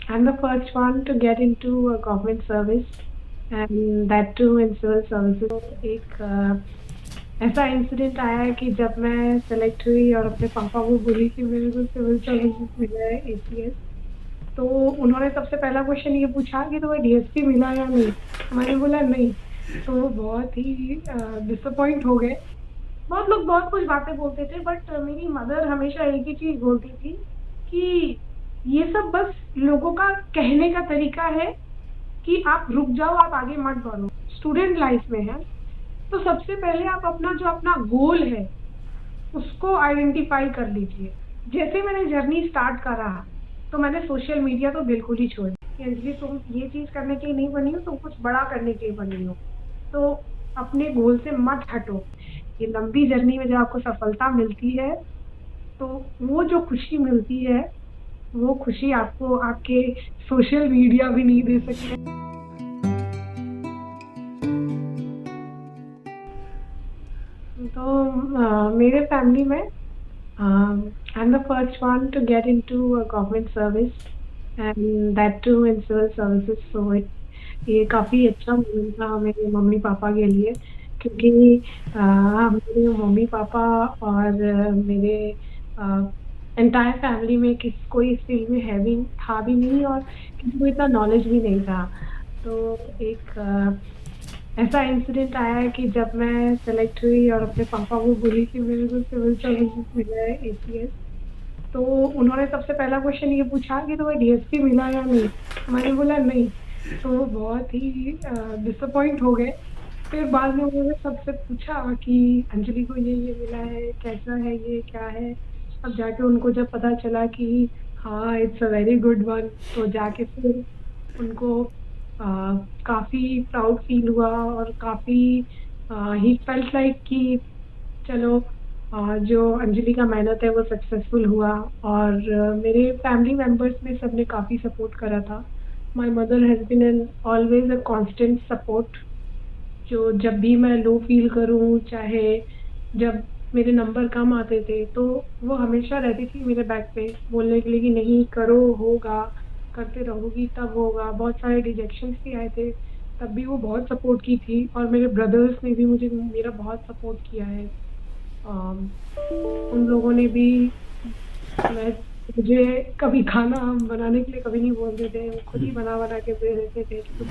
I'm the first one to get into a government service and that too in civil services. तो एक ऐसा incident आया है कि जब मैं सेलेक्ट हुई और अपने पापा को बोली कि मेरे को सिविल सर्विसेज मिला है एसीएस, तो उन्होंने सबसे पहला क्वेश्चन ये पूछा कि तुम्हें डीएसपी मिला या नहीं। मैंने बोला नहीं। तो वो बहुत ही डिसअपॉइंट हो गए। बहुत लोग बहुत कुछ बातें बोलते थे बट मेरी मदर हमेशा एक ही चीज बोलती थी कि ये सब बस लोगों का कहने का तरीका है कि आप रुक जाओ, आप आगे मत बढ़ो। स्टूडेंट लाइफ में है तो सबसे पहले आप अपना गोल है उसको आइडेंटिफाई कर लीजिए। जैसे मैंने जर्नी स्टार्ट करा तो मैंने सोशल मीडिया तो बिल्कुल ही छोड़ दी। इसलिए तुम ये चीज करने के लिए नहीं बनी हो, तुम कुछ बड़ा करने के लिए बनी हो, तो अपने गोल से मत हटो। ये लंबी जर्नी में जब आपको सफलता मिलती है तो वो जो खुशी मिलती है वो खुशी आपको आपके सोशल मीडिया भी नहीं दे सकते। तो मेरे फैमिली में I am the first one to get into a government service and that too in civil services. So ये काफ़ी अच्छा मोमेंट था मेरे मम्मी पापा के लिए, क्योंकि मेरे मम्मी पापा और मेरे एंटायर फैमिली में कोई इस फील्ड में है भी था भी नहीं और किसी को इतना नॉलेज भी नहीं था। तो एक ऐसा इंसिडेंट आया है कि जब मैं सेलेक्ट हुई और अपने पापा को बोली कि मेरे को सिविल सर्विसेज मिला है एसीएस, तो उन्होंने सबसे पहला क्वेश्चन ये पूछा कि तुम्हें डीएसपी मिला या नहीं। मैंने बोला नहीं। तो वो बहुत ही डिसअपॉइंट हो गए। फिर बाद में उन्होंने सबसे पूछा कि अंजलि को ये मिला है, कैसा है, ये क्या है। अब जाके उनको जब पता चला कि हाँ it's a very good one, तो जाके फिर उनको काफ़ी प्राउड फील हुआ और काफ़ी ही फेल्ट लाइक कि चलो जो अंजलि का मेहनत है वो सक्सेसफुल हुआ। और मेरे फैमिली मेंबर्स में सबने काफ़ी सपोर्ट करा था। My mother has been an always a constant support. जो जब भी मैं लो फील करूँ, चाहे जब मेरे नंबर कम आते थे, तो वो हमेशा रहती थी मेरे बैक पे बोलने के लिए कि नहीं करो, होगा, करते रहोगी तब होगा। बहुत सारे रिजेक्शंस भी आए थे, तब भी वो बहुत सपोर्ट की थी और मेरे ब्रदर्स ने भी मुझे मेरा बहुत सपोर्ट किया है। अम, उन लोगों ने भी मैं मुझे कभी खाना बनाने के लिए कभी नहीं बोलते थे, वो खुद ही बना-बना के दे देते थे कि तुम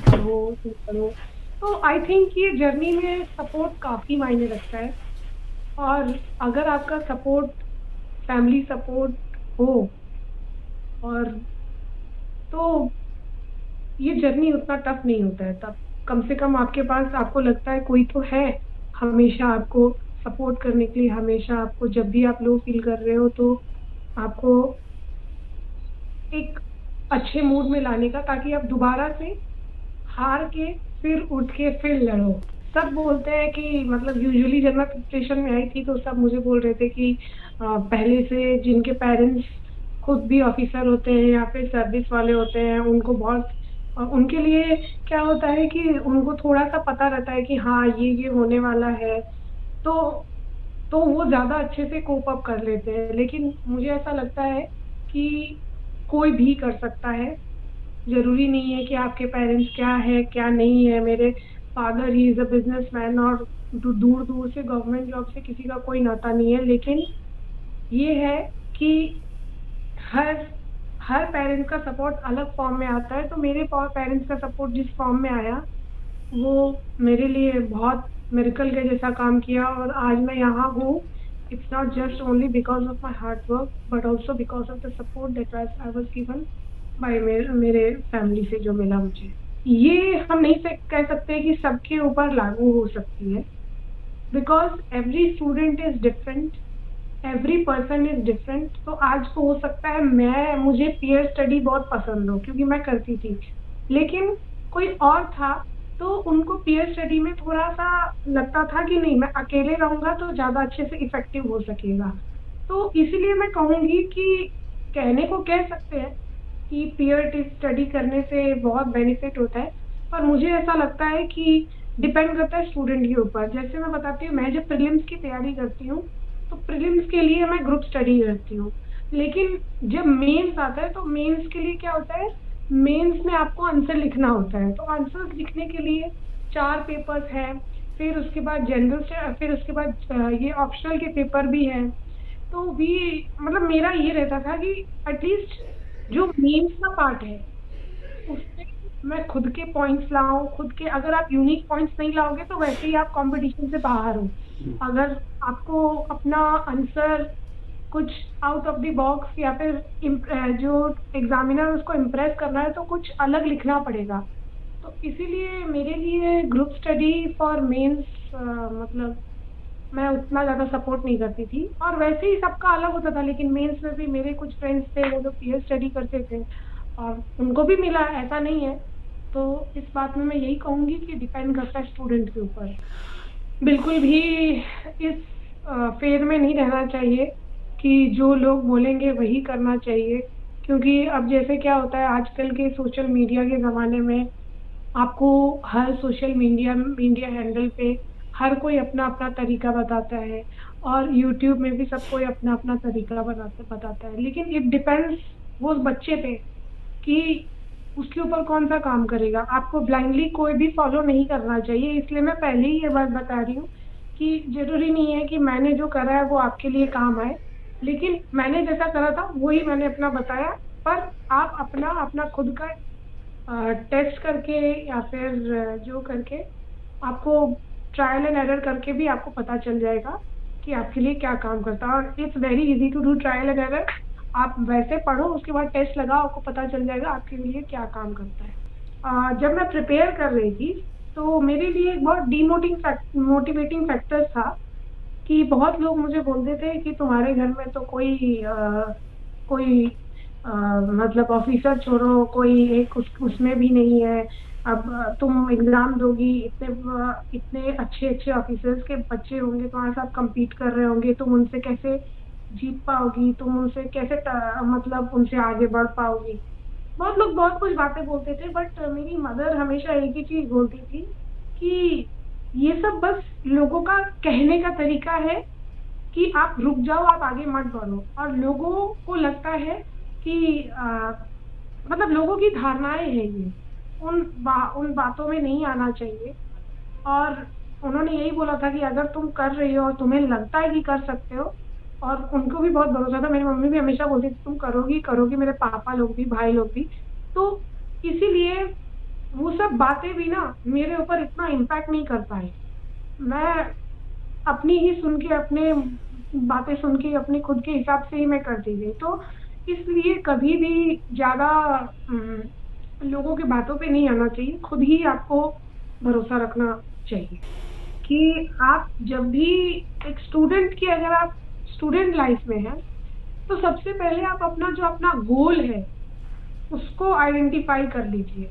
करो। तो आई थिंक ये जर्नी में सपोर्ट काफ़ी मायने रखता है और अगर आपका सपोर्ट फैमिली सपोर्ट हो और तो ये जर्नी उतना टफ नहीं होता है। तब कम से कम आपके पास आपको लगता है कोई तो है हमेशा आपको सपोर्ट करने के लिए, हमेशा आपको जब भी आप लो फील कर रहे हो तो आपको एक अच्छे मूड में लाने का, ताकि आप दोबारा से हार के फिर उठ के फिर लड़ो। सब बोलते हैं कि मतलब यूजुअली जब मैं प्रिपरेशन में आई थी तो सब मुझे बोल रहे थे कि पहले से जिनके पेरेंट्स खुद भी ऑफिसर होते हैं या फिर सर्विस वाले होते हैं उनको बहुत उनके लिए क्या होता है कि उनको थोड़ा-सा पता रहता है कि हाँ, ये होने वाला है। तो वो ज़्यादा अच्छे से कोप अप कर लेते हैं। लेकिन मुझे ऐसा लगता है कि कोई भी कर सकता है। ज़रूरी नहीं है कि आपके पेरेंट्स क्या है, क्या नहीं है। मेरे father he is a businessman और दूर-दूर से गवर्नमेंट जॉब से किसी का कोई नाता नहीं है। लेकिन ये है कि हर हर पेरेंट्स का सपोर्ट अलग फॉर्म में आता है। तो मेरे पेरेंट्स का सपोर्ट जिस फॉर्म में आया, वो मेरे लिए बहुत मिरेकल के जैसा काम किया और आज मैं यहाँ हूँ। It's not just only because of my hard work but also because of the support that I was given by मेरे फैमिली से जो मिला मुझे। ये हम नहीं कह सकते कि सबके ऊपर लागू हो सकती है, because every student is different, every person is different. तो आज को हो सकता है मुझे पीयर स्टडी बहुत पसंद हो क्योंकि मैं करती थी। लेकिन कोई और था तो उनको पीयर स्टडी में थोड़ा-सा लगता था कि नहीं मैं अकेले रहूँगा तो ज़्यादा अच्छे से इफ़ेक्टिव हो सकेगा। तो इसीलिए मैं कहूँगी कि कहने को कह सकते हैं कि पीयर स्टडी करने से बहुत बेनिफिट होता है, पर मुझे ऐसा लगता है कि डिपेंड करता है स्टूडेंट के ऊपर। जैसे मैं बताती हूँ, मैं जब प्रीलिम्स की तैयारी करती हूँ, तो प्रीलिम्स के लिए मैं ग्रुप स्टडी करती हूँ। लेकिन जब मेंस आता है तो मेंस के लिए क्या होता है, मेंस में आपको आंसर लिखना होता है, तो आंसर लिखने के लिए 4 पेपर्स हैं, फिर उसके बाद जनरल से, फिर उसके बाद ये ऑप्शनल के पेपर भी हैं। तो भी मतलब मेरा ये रहता था कि एटलीस्ट जो मेंस का पार्ट है उसमें मैं खुद के पॉइंट्स लाऊं, खुद के, अगर आप यूनिक पॉइंट्स नहीं लाओगे तो वैसे ही आप कंपटीशन से बाहर हो। अगर आपको अपना आंसर कुछ आउट ऑफ द बॉक्स या फिर जो एग्जामिनर उसको इम्प्रेस करना है तो कुछ अलग लिखना पड़ेगा। तो इसीलिए मेरे लिए ग्रुप स्टडी फॉर मेंस मतलब मैं उतना ज़्यादा सपोर्ट नहीं करती थी, और वैसे ही सबका अलग होता था। लेकिन मेंस में भी मेरे कुछ फ्रेंड्स थे वो लोग पीएच स्टडी करते थे और उनको भी मिला, ऐसा नहीं है। तो इस बात में मैं यही कहूँगी कि डिपेंड करता है स्टूडेंट के ऊपर। बिल्कुल भी इस फेर में नहीं रहना चाहिए कि जो लोग बोलेंगे वही करना चाहिए, क्योंकि अब जैसे क्या होता है आजकल के सोशल मीडिया के ज़माने में, आपको हर सोशल मीडिया मीडिया हैंडल पे हर कोई अपना अपना तरीका बताता है, और यूट्यूब में भी सब कोई अपना अपना तरीका बताता है। लेकिन इट डिपेंड्स वो बच्चे पे कि उसके ऊपर कौन सा काम करेगा। आपको ब्लाइंडली कोई भी फॉलो नहीं करना चाहिए। इसलिए मैं पहले ही ये बात बता रही हूँ कि जरूरी नहीं है कि मैंने जो करा है वो आपके लिए काम आए, लेकिन मैंने जैसा करा था वही मैंने अपना बताया। पर आप अपना अपना खुद का टेस्ट करके या फिर जो करके आपको ट्रायल एंड एरर करके भी आपको पता चल जाएगा कि आपके लिए क्या काम करता है। और it's very easy to do trial and error. आप वैसे पढ़ो, उसके बाद टेस्ट लगाओ, आपको पता चल जाएगा आपके लिए क्या काम करता है। जब मैं प्रिपेयर कर रही थी तो मेरे लिए एक बहुत मोटिवेटिंग फैक्टर था कि बहुत लोग मुझे बोलते थे कि तुम्हारे घर में तो कोई मतलब ऑफिसर छोड़ो, कोई एक उसमें भी नहीं है। अब तुम एग्जाम दोगी, इतने अच्छे अच्छे ऑफिसर्स के बच्चे होंगे तुम्हारे साथ compete कर रहे होंगे, तुम उनसे कैसे जीत पाओगी, तुम उनसे कैसे मतलब उनसे आगे बढ़ पाओगी। बहुत लोग बहुत कुछ बातें बोलते थे, बट मेरी मदर हमेशा एक ही चीज बोलती थी कि ये सब बस लोगों का कहने का तरीका है कि आप रुक जाओ, आप आगे मत बढ़ो। और लोगों को लगता है कि मतलब लोगों की धारणाएं हैं ये, उन बातों में नहीं आना चाहिए। और उन्होंने यही बोला था कि अगर तुम कर रही हो और तुम्हें लगता है कि कर सकते हो, और उनको भी बहुत भरोसा था, मेरी मम्मी भी हमेशा बोलती थी तुम करोगी करोगी, मेरे पापा लोग भी, भाई लोग भी। तो इसीलिए वो सब बातें भी ना मेरे ऊपर इतना इम्पैक्ट नहीं कर पाए। मैं अपनी ही सुन के, अपने बातें सुन के, अपने खुद के हिसाब से ही मैं करती थी। तो इसलिए कभी भी ज्यादा लोगों की बातों पे नहीं आना चाहिए, खुद ही आपको भरोसा रखना चाहिए कि आप जब भी एक स्टूडेंट की, अगर आप स्टूडेंट लाइफ में हैं तो सबसे पहले आप अपना गोल है उसको आइडेंटिफाई कर लीजिए।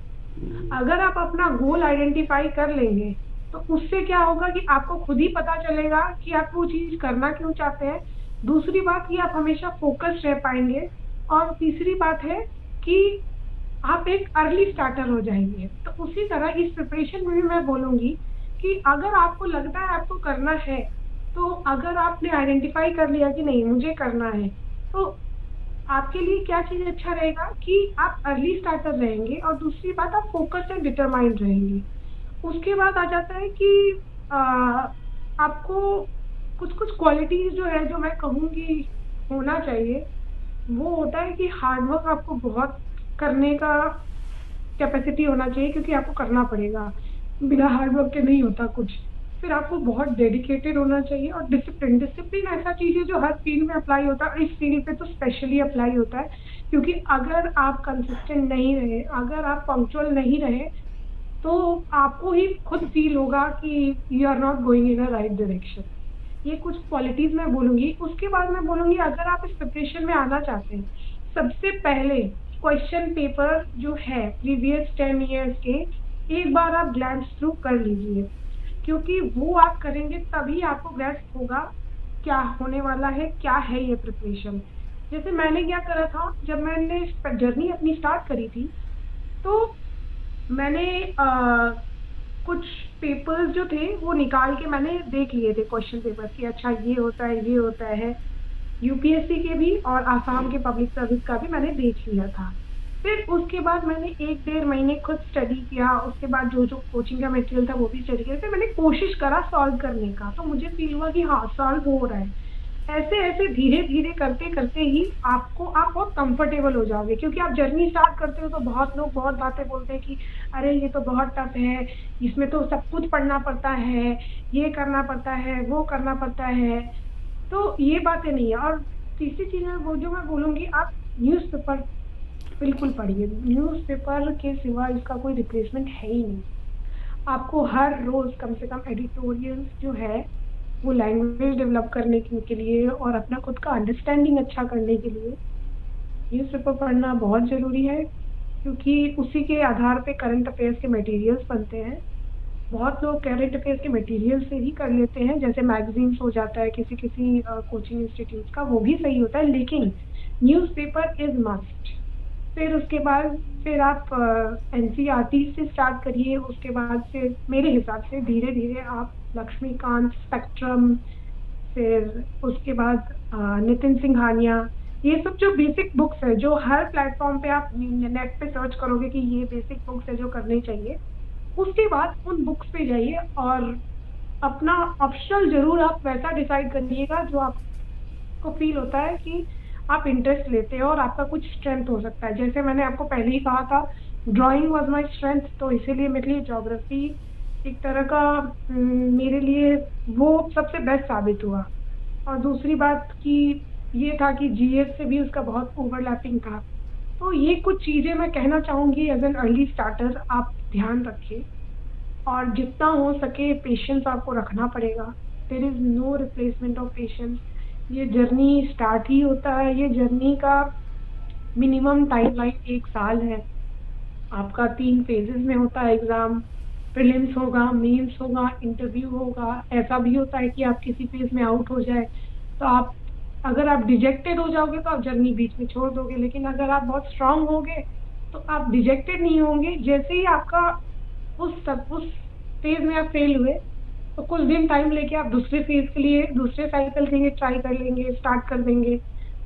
अगर आप अपना गोल आइडेंटिफाई कर लेंगे तो उससे क्या होगा कि आपको खुद ही पता चलेगा कि आप वो चीज करना क्यों चाहते हैं। दूसरी बात कि आप हमेशा फोकस रह पाएंगे। और तीसरी बात है कि आप एक अर्ली स्टार्टर हो जाएंगे। तो उसी तरह इस प्रिपरेशन में भी मैं बोलूंगी कि अगर आपको लगता है आपको करना है, तो अगर आपने आइडेंटिफाई कर लिया कि नहीं मुझे करना है, तो आपके लिए क्या चीज अच्छा रहेगा कि आप अर्ली स्टार्टर रहेंगे, और दूसरी बात आप फोकस एंड डिटरमाइंड रहेंगे। उसके बाद आ जाता है कि आपको कुछ कुछ क्वालिटीज जो है, जो मैं कहूँगी होना चाहिए, वो होता है कि हार्डवर्क आपको बहुत करने का कैपेसिटी होना चाहिए, क्योंकि आपको करना पड़ेगा, बिना हार्डवर्क के नहीं होता कुछ। फिर आपको बहुत डेडिकेटेड होना चाहिए, और डिसिप्लिन डिसिप्लिन ऐसा चीज है जो हर फील्ड में अप्लाई होता है, इस फील्ड पे तो स्पेशली अप्लाई होता है। क्योंकि अगर आप कंसिस्टेंट नहीं रहे, अगर आप पंक्चुअल नहीं रहे, तो आपको ही खुद फील होगा कि you are not going in a right direction. ये कुछ क्वालिटीज मैं बोलूंगी। उसके बाद मैं बोलूंगी अगर आप इस प्रिपरेशन में आना चाहते हैं, सबसे पहले क्वेश्चन पेपर जो है प्रीवियस 10 ईयर्स के एक बार आप ग्लैंस थ्रू कर लीजिए, क्योंकि वो आप करेंगे तभी आपको ग्रैस्प होगा क्या होने वाला है, क्या है ये प्रिपरेशन। जैसे मैंने क्या करा था, जब मैंने जर्नी अपनी स्टार्ट करी थी तो मैंने कुछ पेपर्स जो थे वो निकाल के मैंने देख लिए थे, क्वेश्चन पेपर कि अच्छा ये होता है, ये होता है। यूपीएससी के भी और आसाम के पब्लिक सर्विस का भी मैंने देख लिया था। फिर उसके बाद मैंने 1-1.5 महीने खुद स्टडी किया, उसके बाद जो जो कोचिंग का मटेरियल था वो भी स्टडी किया, फिर मैंने कोशिश करा सॉल्व करने का, तो मुझे फील हुआ कि हाँ सॉल्व हो रहा है। ऐसे ऐसे धीरे धीरे करते करते ही आप बहुत कंफर्टेबल हो जाओगे, क्योंकि आप जर्नी स्टार्ट करते हो तो बहुत लोग बहुत बातें बोलते हैं कि अरे ये तो बहुत टफ है, इसमें तो सब कुछ पढ़ना पड़ता है, ये करना पड़ता है, वो करना पड़ता है। तो ये बातें नहीं है। और तीसरी चीज है वो जो मैं बोलूंगी, आप न्यूज़पेपर बिल्कुल पढ़िए। न्यूज़पेपर के सिवा इसका कोई रिप्लेसमेंट है ही नहीं। आपको हर रोज कम से कम एडिटोरियल्स जो है वो लैंग्वेज डेवलप करने के लिए और अपना खुद का अंडरस्टैंडिंग अच्छा करने के लिए न्यूज़पेपर पढ़ना बहुत ज़रूरी है, क्योंकि उसी के आधार पे करंट अफेयर्स के मटेरियल्स बनते हैं। बहुत लोग करंट अफेयर्स के मटेरियल से ही कर लेते हैं, जैसे मैगजीन्स हो जाता है किसी किसी कोचिंग इंस्टीट्यूट का, वो भी सही होता है, लेकिन न्यूज़पेपर इज मस्ट। फिर उसके बाद फिर आप एनसीईआरटी से स्टार्ट करिए, उसके बाद फिर मेरे हिसाब से धीरे धीरे आप लक्ष्मीकांत, स्पेक्ट्रम, फिर उसके बाद नितिन सिंघानिया, ये सब जो बेसिक बुक्स है जो हर प्लेटफॉर्म पे आप नेट पे सर्च करोगे कि ये बेसिक बुक्स है जो करनी चाहिए, उसके बाद उन बुक्स पे जाइए और अपना ऑप्शनल जरूर आप वैसा डिसाइड करिएगा जो आपको फील होता है कि आप इंटरेस्ट लेते हो और आपका कुछ स्ट्रेंथ हो सकता है। जैसे मैंने आपको पहले ही कहा था, ड्राइंग वाज माय स्ट्रेंथ, तो इसीलिए मेरे लिए ज्योग्राफी एक तरह का मेरे लिए वो सबसे बेस्ट साबित हुआ। और दूसरी बात कि ये था कि जीएस से भी उसका बहुत ओवरलैपिंग था। तो ये कुछ चीज़ें मैं कहना चाहूँगी एज एन अर्ली स्टार्टर, आप ध्यान रखिए और जितना हो सके पेशेंस आपको रखना पड़ेगा। There is no replacement of patience. ये जर्नी स्टार्ट ही होता है, ये जर्नी का मिनिमम टाइमलाइन 1 साल है। आपका 3 फेजेस में होता है एग्ज़ाम, प्रीलिम्स होगा, मेंस होगा, इंटरव्यू होगा। ऐसा भी होता है कि आप किसी फेज में आउट हो जाए तो आप, अगर आप डिजेक्टेड हो जाओगे तो आप जर्नी बीच में छोड़ दोगे, लेकिन अगर आप बहुत स्ट्रांग होगे तो आप डिजेक्टेड नहीं होंगे। जैसे ही आपका उस फेज में आप फेल हुए तो कुछ दिन टाइम लेके आप दूसरे फेज के लिए, दूसरे साइकिल के लिए ट्राई कर लेंगे, स्टार्ट कर देंगे।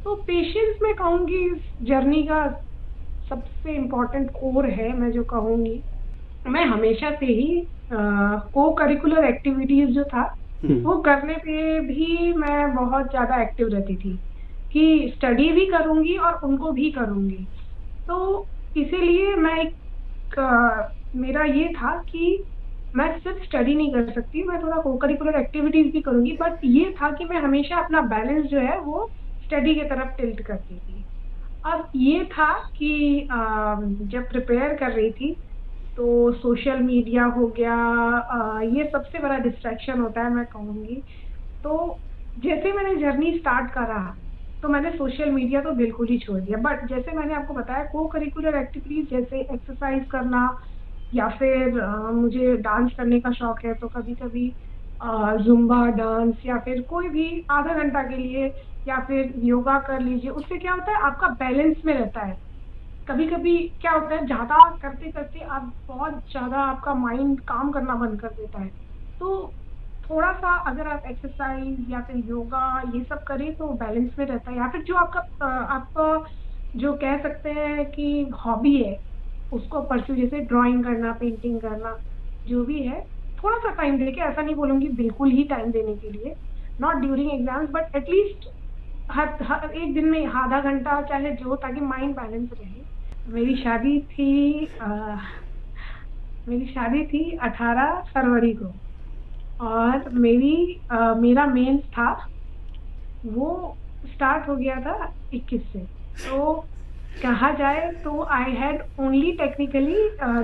तो पेशेंस मैं कहूँगी इस जर्नी का सबसे इम्पोर्टेंट कोर है। मैं जो कहूँगी, मैं हमेशा से ही को करिकुलर एक्टिविटीज जो था वो करने पे भी मैं बहुत ज़्यादा एक्टिव रहती थी कि स्टडी भी करूँगी और उनको भी करूँगी। तो इसीलिए मैं मेरा ये था कि मैं सिर्फ स्टडी नहीं कर सकती, मैं थोड़ा को करिकुलर एक्टिविटीज भी करूँगी, बट ये था कि मैं हमेशा अपना बैलेंस जो है वो स्टडी की तरफ टिल्ट करती थी। अब ये था कि जब प्रिपेयर कर रही थी तो सोशल मीडिया हो गया, ये सबसे बड़ा डिस्ट्रैक्शन होता है मैं कहूँगी। तो जैसे मैंने जर्नी स्टार्ट करा तो मैंने सोशल मीडिया तो बिल्कुल ही छोड़ दिया, बट जैसे मैंने आपको बताया को करिकुलर एक्टिविटीज जैसे एक्सरसाइज करना या फिर मुझे डांस करने का शौक है तो कभी कभी जुम्बा डांस या फिर कोई भी आधा घंटा के लिए या फिर योगा कर लीजिए। उससे क्या होता है, आपका बैलेंस में रहता है। कभी कभी क्या होता है, ज़्यादा करते करते आप बहुत ज़्यादा आपका माइंड काम करना बंद कर देता है। तो थोड़ा सा अगर आप एक्सरसाइज या फिर योगा ये सब करें तो बैलेंस में रहता है। या फिर जो आपका जो कह सकते हैं कि हॉबी है उसको परस्यू, जैसे ड्राइंग करना, पेंटिंग करना, जो भी है थोड़ा सा टाइम देके, ऐसा नहीं बोलूँगी बिल्कुल ही टाइम देने के लिए, not during exams, but at least हर एक दिन में आधा घंटा चाहे जो, ताकि माइंड बैलेंस रहे। मेरी शादी थी 18 फरवरी को और मेरा मेंस था वो स्टार्ट हो गया था 21 से। तो कहा जाए तो आई हैड ओनली टेक्निकली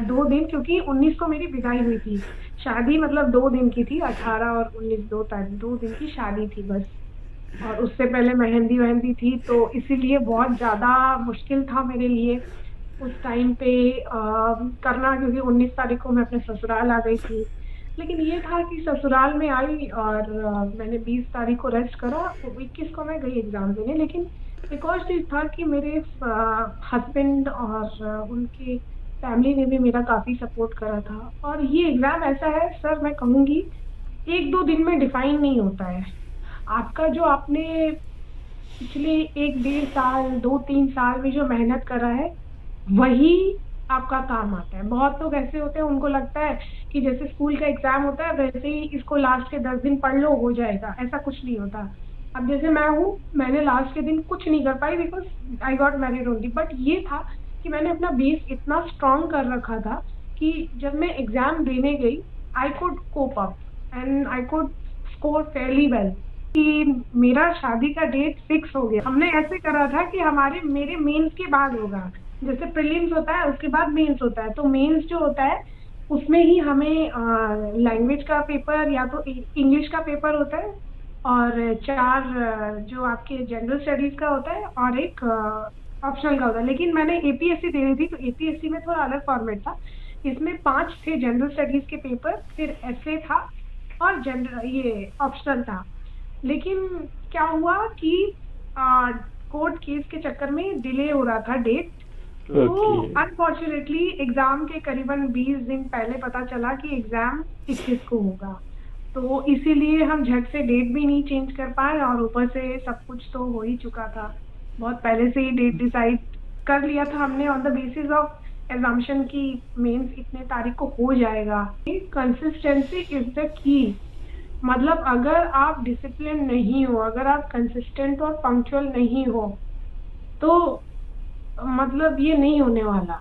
2 दिन, क्योंकि 19 को मेरी विदाई हुई थी। शादी मतलब 2 दिन की थी, 18 और 19 2 दिन की शादी थी बस। और उससे पहले मेहंदी थी, तो इसीलिए बहुत ज़्यादा मुश्किल था मेरे लिए उस टाइम पे करना, क्योंकि 19 तारीख को मैं अपने ससुराल आ गई थी। लेकिन ये था कि ससुराल में आई और मैंने 20 तारीख को रेस्ट करा, 21 को मैं गई एग्ज़ाम देने। लेकिन एक और चीज़ था कि मेरे हस्बैंड और उनके फैमिली ने भी मेरा काफ़ी सपोर्ट करा था। और ये एग्ज़ाम ऐसा है सर, मैं कहूँगी 1-2 दिन में डिफाइन नहीं होता है। आपका जो आपने पिछले 1-1.5 साल 2-3 साल में जो मेहनत करा है वही आपका काम आता है। बहुत लोग ऐसे होते हैं, उनको लगता है कि जैसे स्कूल का एग्जाम होता है वैसे ही इसको लास्ट के 10 दिन पढ़ लो हो जाएगा, ऐसा कुछ नहीं होता। अब जैसे मैं हूँ, मैंने लास्ट के दिन कुछ नहीं कर पाई because I got married only, but ये था कि मैंने अपना बेस इतना स्ट्रांग कर रखा था कि जब मैं एग्जाम देने गई I could cope up and I could score fairly well. कि मेरा शादी का डेट फिक्स हो गया। हमने ऐसे करा था कि हमारे मेरे मेंस के बाद होगा, जैसे प्रीलिम्स होता है उसके बाद मेंस होता है, तो मेंस जो होता है उसमें ही हमें लैंग्वेज का पेपर या तो इंग्लिश का पेपर होता है, और चार जो आपके जनरल स्टडीज का होता है, और एक ऑप्शनल का होता है। लेकिन मैंने एपीएससी दे रही थी, तो एपीएससी में थोड़ा अलग फॉर्मेट था। इसमें 5 थे जनरल स्टडीज के पेपर, फिर एसए था और जनरल ये ऑप्शनल था। लेकिन क्या हुआ कि कोर्ट केस के चक्कर में डिले हो रहा था डेट, तो अनफॉर्चुनेटली एग्जाम के करीबन 20 दिन पहले पता चला कि एग्जाम 21 को होगा। तो इसीलिए हम झट से डेट भी नहीं चेंज कर पाए, और ऊपर से सब कुछ तो हो ही चुका था। बहुत पहले से ही डेट डिसाइड कर लिया था हमने on the basis of assumption की मेंस इतने तारीख को हो जाएगा। Consistency is the key. मतलब अगर आप डिसिप्लिन नहीं हो, अगर आप कंसिस्टेंट और पंक्चुअल नहीं हो, तो मतलब ये नहीं होने वाला।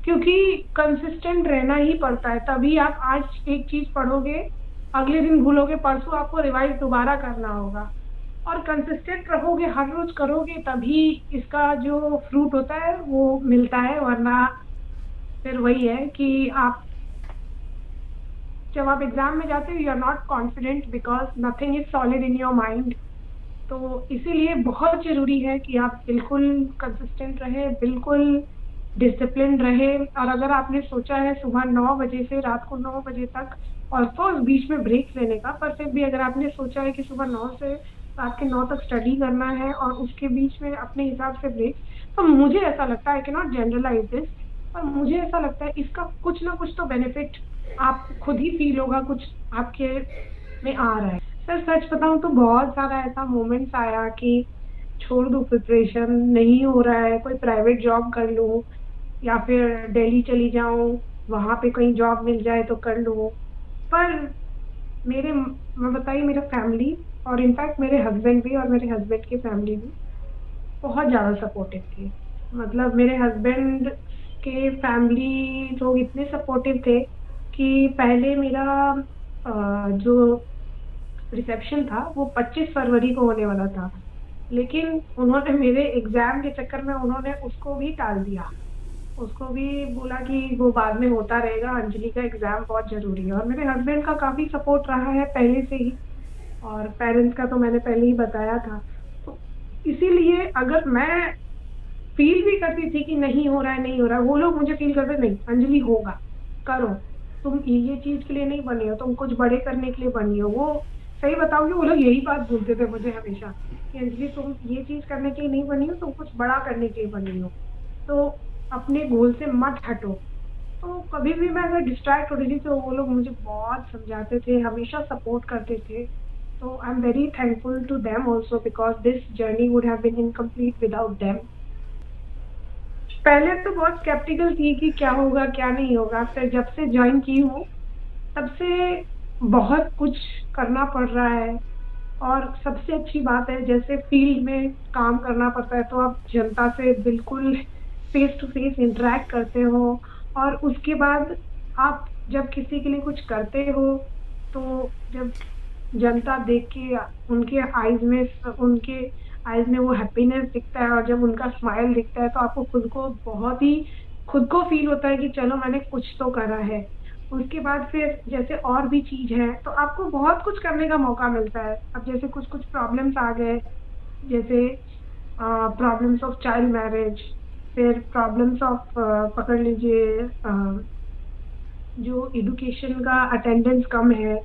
क्योंकि कंसिस्टेंट रहना ही पड़ता है, तभी आप आज एक चीज पढ़ोगे, अगले दिन भूलोगे, परसों आपको रिवाइज दोबारा करना होगा। और कंसिस्टेंट रहोगे, हर रोज करोगे, तभी इसका जो फ्रूट होता है वो मिलता है। वरना फिर वही है कि आप जब आप एग्जाम में जाते हो, you are not confident because nothing is solid in your mind. तो इसीलिए बहुत जरूरी है कि आप बिल्कुल कंसिस्टेंट रहे, बिल्कुल डिसिप्लिन रहे। और अगर आपने सोचा है सुबह 9 बजे से रात को 9 बजे तक, और कोर्स बीच में ब्रेक लेने का, पर फिर भी अगर आपने सोचा है कि सुबह 9 से रात के 9 तक स्टडी करना है और उसके बीच में अपने हिसाब से ब्रेक, तो मुझे ऐसा लगता है, I can not generalize this, पर मुझे ऐसा लगता है इसका कुछ ना कुछ तो बेनिफिट आप खुद ही फील होगा, कुछ आपके में आ रहा है। सर सच बताऊं तो बहुत सारा ऐसा मोमेंट्स आया कि छोड़ दूं प्रिपरेशन, नहीं हो रहा है, कोई प्राइवेट जॉब कर लूं या फिर दिल्ली चली जाऊं, वहां पे कहीं जॉब मिल जाए तो कर लूं। पर मैं बताइए, मेरा फैमिली और इनफैक्ट मेरे हस्बैंड भी और मेरे हस्बैंड की फैमिली भी बहुत ज्यादा सपोर्टिव थी। मतलब मेरे हस्बैंड के फैमिली लोग इतने सपोर्टिव थे कि पहले मेरा जो रिसेप्शन था वो 25 फरवरी को होने वाला था, लेकिन उन्होंने मेरे एग्जाम के चक्कर में उन्होंने उसको भी टाल दिया। उसको भी बोला कि वो बाद में होता रहेगा, अंजलि का एग्जाम बहुत जरूरी है। और मेरे हस्बैंड का काफी सपोर्ट रहा है पहले से ही, और पेरेंट्स का तो मैंने पहले ही बताया था। तो इसीलिए अगर मैं फील भी करती थी कि नहीं हो रहा है, नहीं हो रहा है, वो लोग मुझे फील करते नहीं, अंजलि होगा, करो, तुम ये चीज के लिए नहीं बनी हो, तुम कुछ बड़े करने के लिए बनी हो। वो सही बताओगे, वो लोग यही बात बोलते थे मुझे हमेशा कि अंजलि तुम ये चीज करने के लिए नहीं बनी हो, तुम कुछ बड़ा करने के लिए बनी हो, तो अपने गोल से मत हटो। तो कभी भी मैं अगर डिस्ट्रैक्ट हो रही थी तो वो लोग मुझे बहुत समझाते थे, हमेशा सपोर्ट करते थे। तो I am very thankful to them also because this journey would have been incomplete without them. पहले तो बहुत स्केप्टिकल थी कि क्या होगा क्या नहीं होगा, फिर जब से ज्वाइन की हूँ तब से बहुत कुछ करना पड़ रहा है। और सबसे अच्छी बात है, जैसे फील्ड में काम करना पड़ता है तो आप जनता से बिल्कुल फेस टू फेस इंटरेक्ट करते हो, और उसके बाद आप जब किसी के लिए कुछ करते हो तो जब जनता देख के उनके आईज में वो हैप्पीनेस दिखता है, और जब उनका स्माइल दिखता है तो आपको खुद को बहुत ही खुद को फील होता है कि चलो मैंने कुछ तो करा है। उसके बाद फिर जैसे और भी चीज है तो आपको बहुत कुछ करने का मौका मिलता है। अब जैसे कुछ कुछ प्रॉब्लम्स आ गए, जैसे प्रॉब्लम्स ऑफ चाइल्ड मैरिज, फिर प्रॉब्लम्स ऑफ पकड़ लीजिए जो एजुकेशन का अटेंडेंस कम है,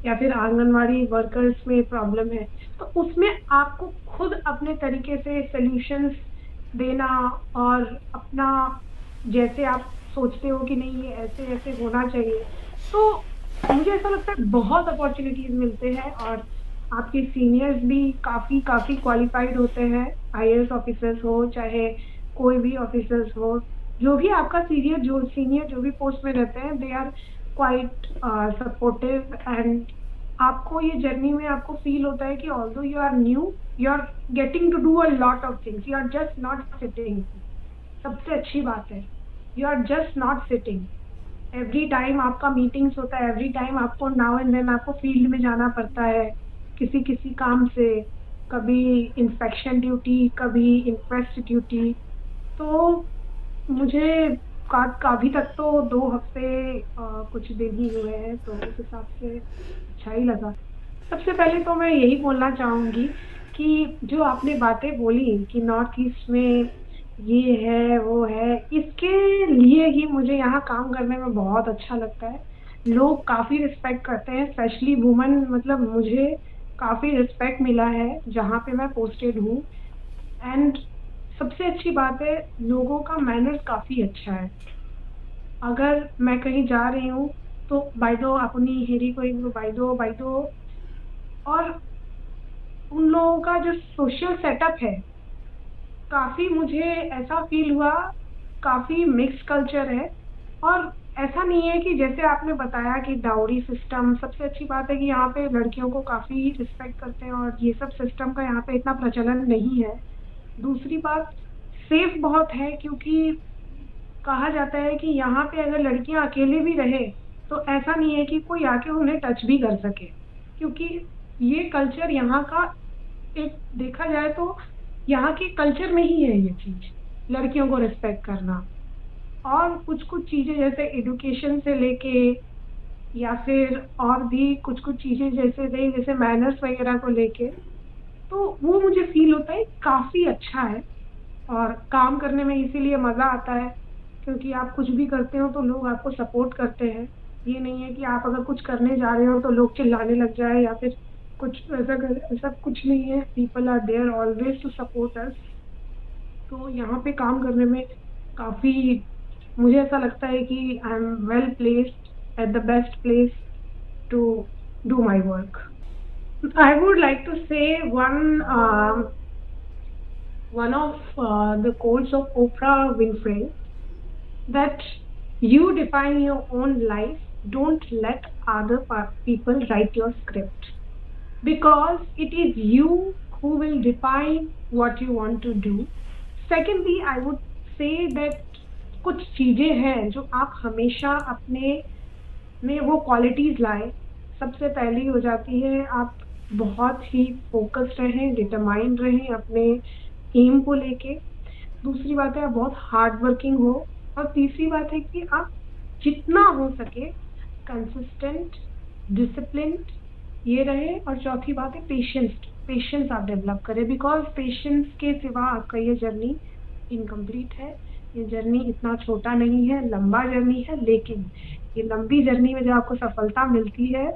या फिर आंगनवाड़ी वर्कर्स में प्रॉब्लम है, तो उसमें आपको खुद अपने तरीके से सॉल्यूशंस देना, और अपना जैसे आप सोचते हो कि नहीं ये ऐसे ऐसे होना चाहिए, तो मुझे ऐसा लगता है बहुत अपॉर्चुनिटीज मिलते हैं। और आपके सीनियर्स भी काफी काफी क्वालिफाइड होते हैं, आईएएस ऑफिसर्स हो चाहे कोई भी ऑफिसर्स हो, जो भी आपका सीनियर जो भी पोस्ट में रहते हैं, they are quite supportive, and आपको ये जर्नी में आपको फील होता है कि although you are new, you are getting to do a lot of things, you are just not sitting. सबसे अच्छी बात है, you are just not sitting. Every time आपका मीटिंग्स होता है, एवरी टाइम आपको नाउ एंड देन आपको field में जाना पड़ता है किसी किसी काम से, कभी इंस्पेक्शन ड्यूटी, कभी इंक्वेस्ट ड्यूटी। तो मुझे अभी तक तो 2 हफ्ते कुछ दिन ही हुए हैं, तो उस हिसाब से अच्छा ही लगा। सबसे पहले तो मैं यही बोलना चाहूंगी कि जो आपने बातें बोली कि नॉर्थ ईस्ट में ये है वो है, इसके लिए ही मुझे यहाँ काम करने में बहुत अच्छा लगता है। लोग काफी रिस्पेक्ट करते हैं, स्पेशली वुमेन, मतलब मुझे काफी रिस्पेक्ट मिला है जहाँ पे मैं पोस्टेड हूँ। एंड सबसे अच्छी बात है, लोगों का मैनर्स काफी अच्छा है। अगर मैं कहीं जा रही हूँ तो बाय दो अपनी हेरी कोई बाय दो। और उन लोगों का जो सोशल सेटअप है, काफी मुझे ऐसा फील हुआ, काफी मिक्स कल्चर है। और ऐसा नहीं है कि जैसे आपने बताया कि डाउरी सिस्टम, सबसे अच्छी बात है कि यहाँ पे लड़कियों को काफी रिस्पेक्ट करते हैं और ये सब सिस्टम का यहाँ पे इतना प्रचलन नहीं है। दूसरी बात, सेफ बहुत है, क्योंकि कहा जाता है कि यहाँ पे अगर लड़कियां अकेले भी रहे तो ऐसा नहीं है कि कोई आके उन्हें टच भी कर सके, क्योंकि ये कल्चर यहाँ का, एक देखा जाए तो यहाँ के कल्चर में ही है ये चीज, लड़कियों को रिस्पेक्ट करना। और कुछ कुछ चीजें जैसे एडुकेशन से लेके, या फिर और भी कुछ कुछ चीजें जैसे मैनर्स वगैरह को लेके, तो वो मुझे फील होता है काफी अच्छा है। और काम करने में इसीलिए मजा आता है, क्योंकि आप कुछ भी करते हो तो लोग आपको सपोर्ट करते हैं। ये नहीं है कि आप अगर कुछ करने जा रहे हो तो लोग चिल्लाने लग जाए या फिर कुछ ऐसा कर, ऐसा कुछ नहीं है। People are there always to support us. तो यहाँ पे काम करने में काफी मुझे ऐसा लगता है कि I am well placed at the best place to do my work. I would like to say one of the quotes of Oprah Winfrey, that you define your own life, don't let other people write your script, because it is you who will define what you want to do. Secondly, I would say that कुछ चीजें हैं जो आप हमेशा अपने में वो qualities लाए। सबसे पहली हो जाती है, आप बहुत ही फोकस्ड रहें, डिटरमाइंड रहें अपने एम को लेके। दूसरी बात है, आप बहुत हार्ड वर्किंग हो। और तीसरी बात है कि आप जितना हो सके कंसिस्टेंट, डिसिप्लिन्ड ये रहे। और चौथी बात है पेशेंस आप डेवलप करें, बिकॉज पेशेंस के सिवा आपका ये जर्नी इनकम्प्लीट है। ये जर्नी इतना छोटा नहीं है, लंबा जर्नी है, लेकिन ये लंबी जर्नी में जब आपको सफलता मिलती है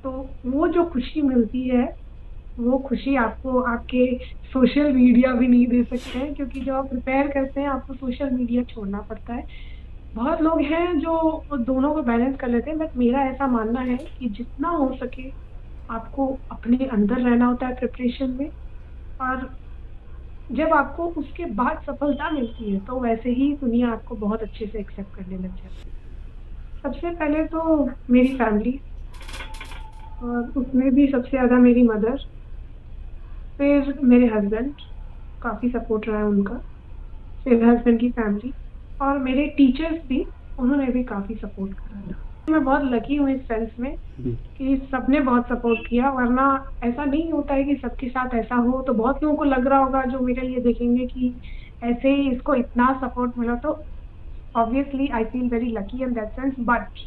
तो वो जो खुशी मिलती है, वो खुशी आपको आपके सोशल मीडिया भी नहीं दे सकते हैं, क्योंकि जब आप प्रिपेयर करते हैं आपको सोशल मीडिया छोड़ना पड़ता है। बहुत लोग हैं जो दोनों को बैलेंस कर लेते हैं, बट मेरा ऐसा मानना है कि जितना हो सके आपको अपने अंदर रहना होता है प्रिपरेशन में। और जब आपको उसके बाद सफलता मिलती है तो वैसे ही दुनिया आपको बहुत अच्छे से एक्सेप्ट करने लग जाती है। सबसे पहले तो मेरी फैमिली, और उसमें भी सबसे ज़्यादा मेरी मदर, फिर मेरे हस्बैंड, काफ़ी सपोर्ट रहा है उनका, फिर हस्बैंड की फैमिली, और मेरे टीचर्स भी, उन्होंने भी काफ़ी सपोर्ट करा था। मैं बहुत लकी हूँ इस सेंस में कि सबने बहुत सपोर्ट किया, वरना ऐसा नहीं होता है कि सबके साथ ऐसा हो। तो बहुत लोगों को लग रहा होगा जो मेरे लिए देखेंगे कि ऐसे ही इसको इतना सपोर्ट मिला, तो obviously I feel very lucky in that sense. But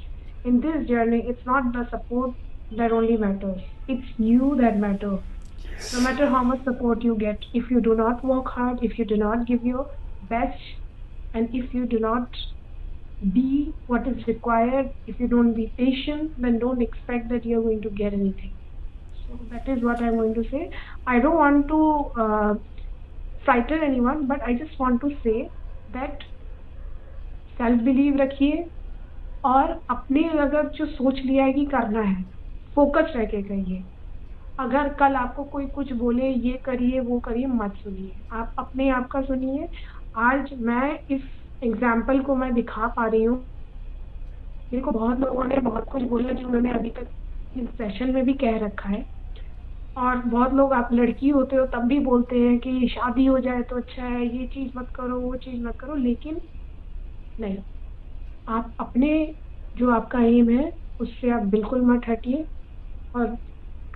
in this journey, it's not the support that only matters, it's you that matter. No matter how much support you get, if you do not work hard, if you do not give your best, and if you do not be what is required, if you don't be patient, then don't expect that you're going to get anything. So that is what I'm going to say. I don't want to frighten anyone, but I just want to say that self believe रखिए, और अपने अगर जो सोच लिया है कि करना है, फोकस रह के करिए। अगर कल आपको कोई कुछ बोले ये करिए वो करिए, मत सुनिए, आप अपने आप का सुनिए। आज मैं इस एग्जाम्पल को मैं दिखा पा रही हूँ। मेरे को बहुत लोगों ने बहुत कुछ बोला जो उन्होंने अभी तक इस सेशन में भी कह रखा है। और बहुत लोग, आप लड़की होते हो तब भी बोलते हैं कि शादी हो जाए तो अच्छा है, ये चीज मत करो, वो चीज मत करो। लेकिन नहीं, आप अपने, जो आपका एम है उससे आप बिल्कुल मत हटिए। और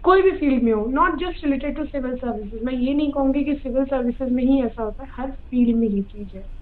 कोई भी फील्ड में हो, not just related to civil services, मैं ये नहीं कहूंगी कि सिविल सर्विसेज में ही ऐसा होता है, हर फील्ड में ये चीज है।